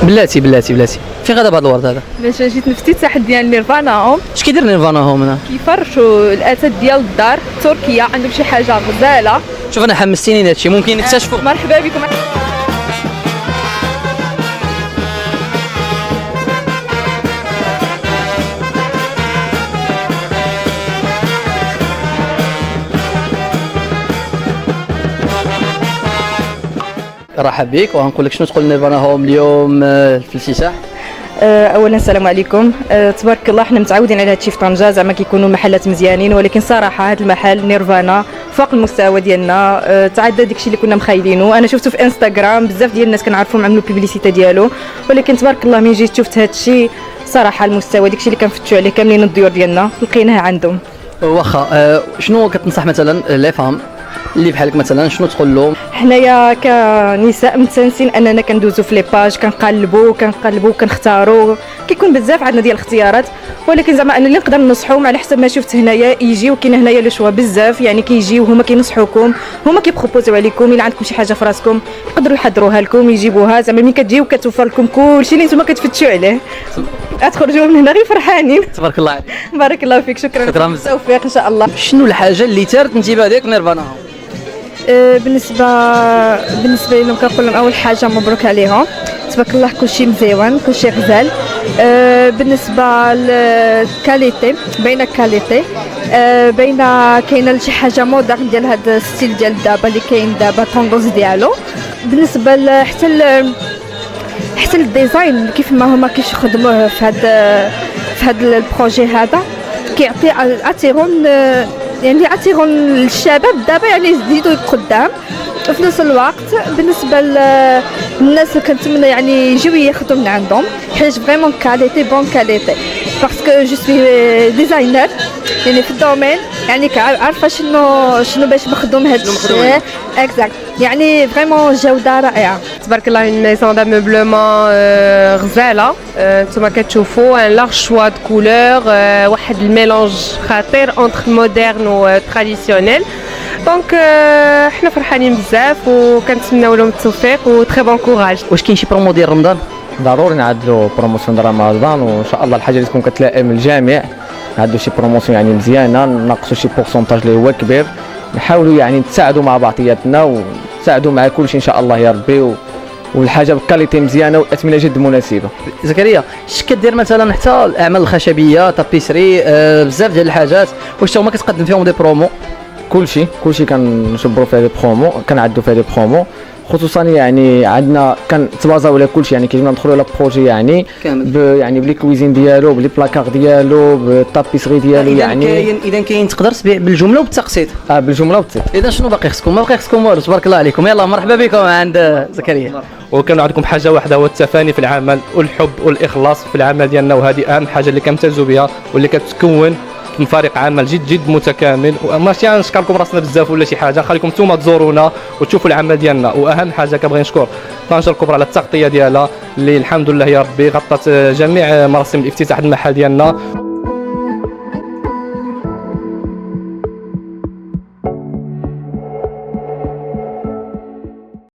بلاتي فين غادا بهذا الورد هذا؟ باش جيت الافتتاح ديال نيرفانا هوم. اش كيدير نيرفانا هوم هنا؟ كيفرشوا الاثاث ديال الدار. تركيا عندهم شي حاجه غزاله. شوف انا حمستيني لهادشي، ممكن نكتشفوا. مرحبا بكم. رحب بك وغنقول لك شنو تقول نيرفانا هوم اليوم في الافتتاح. اولا السلام عليكم. تبارك الله حنا متعودين على هادشي في طنجه، زعما كيكونوا محلات مزيانين، ولكن صراحه هذا المحل نيرفانا فوق المستوى ديالنا. تعدى داكشي اللي كنا مخايلينه. انا شفته في انستغرام بزاف ديال الناس كنعرفوهم عملوا بيبليسيتي ديالو، ولكن تبارك الله من جيت شفت هادشي صراحه المستوى داكشي اللي كنفتشوا عليه كاملين الضيور ديالنا لقيناه عندهم. واخا شنو كتنصح مثلا لي فام اللي بحالك مثلا شنو تقول لهم؟ حنايا كنساء متسانسين اننا كندوزو في لي باج، كنقلبوا كنختاروا، كيكون بزاف عندنا ديال الاختيارات، ولكن زعما انا اللي نقدر ننصحهم على حسب ما شفت هنايا يجيو. كاين هنايا لو شوا بزاف، يعني كيجيو هما كينصحوكم، هما كيبروبوزيو عليكم الا عندكم شي حاجه في راسكم يقدروا يحضروها لكم يجيبوها. زعما ملي كتجيو كتوفر لكم كلشي اللي نتوما كتفتشوا عليه، غتخرجوا من هنا غير فرحانين. تبارك الله عليك. بارك الله فيك. شكرا بزاف. بالتوفيق ان شاء الله. شنو الحاجه اللي ثارت انتباه ديالك نيرفانا هوم؟ بالنسبه لهم كنقول لهم اول حاجه مبروك عليهم، تبارك الله كلشي مزيون كلشي غزال. بالنسبه للكاليتي باينه الكاليتي، باينه كاينه شي حاجه مودرن ديال هذا الستيل ديال دابا اللي كاين دابا طوندوز ديالو. بالنسبه حتى الديزاين كيف ما هما كيخدموه في هذا البروجي هذا كيعطي اتيرون، يعني عطيهم الشباب دابا يعني يزيدوا قدام. وفي نفس الوقت بالنسبه للناس اللي كنتمنى يعني يجيو ياخذوا من عندهم، حيت فريمون كاليتي بون كاليتي، باسكو جو سوي ديزاينر يعني في الدومين، يعني عارفه شنو باش مخدوم هذا الشيء اكزاكت، يعني فريمون جوده رائعه. تبارك الله اون ميزون داموبلومون غزاله. نتوما كتشوفوا ان لارج شوا دو كولور، واحد الميلونج خطير اونتر مودرن و تراديسيونيل. دونك حنا فرحانين بزاف وكنتمناو لهم التوفيق و تري بون كوراج. واش كاين شي برومو ديال رمضان؟ ضروري نعدلوا بروموسيون ديال رمضان، وان شاء الله الحاجه اللي تكون كتلائم الجميع. نعدلوا شي بروموسيون يعني مزيانه، نقصوا شي بورسونتاج اللي هو كبير، نحاولوا يعني نتساعدوا مع بعضياتنا ونتساعدوا مع كلشي ان شاء الله يا ربي، والحاجه بكاليتي مزيانه والاثمنه جد مناسبه. زكريا اش كدير مثلا حتى الاعمال الخشبيه تابيسري بزاف ديال الحاجات، واش هما كتقدم فيهم دي برومو؟ كلشي كنجبروا فيه دي برومو، كنعدوا فيه دي برومو، خصوصا يعني عندنا كنتبازاو على كلشي، يعني كيجينا ندخلوا على بروجي يعني يعني بلي كويزين ديالو بلي بلاكار ديالو بالطابيسري ديالو. يعني اذا كاين تقدر تبيع بالجمله وبالتقسيط. بالجمله وبالتقسيط. اذا شنو باقي خصكم؟ ما باقي خصكم والو. تبارك الله عليكم. يلا مرحبا بكم عند زكريا. وكان عندكم حاجه واحده، هو التفاني في العمل والحب والاخلاص في العمل ديالنا، وهذه اهم حاجه اللي كنمتازوا بها واللي كتكون من فريق عمل جد متكامل. وماشي نشكركم راسنا بزاف ولا شي حاجه، نخليكم نتوما تزورونا وتشوفوا العمل ديالنا. واهم حاجه كنبغي نشكر طنجه الكبرى على التغطيه ديالها اللي الحمد لله يا ربي غطت جميع مراسم الافتتاح المحل ديالنا.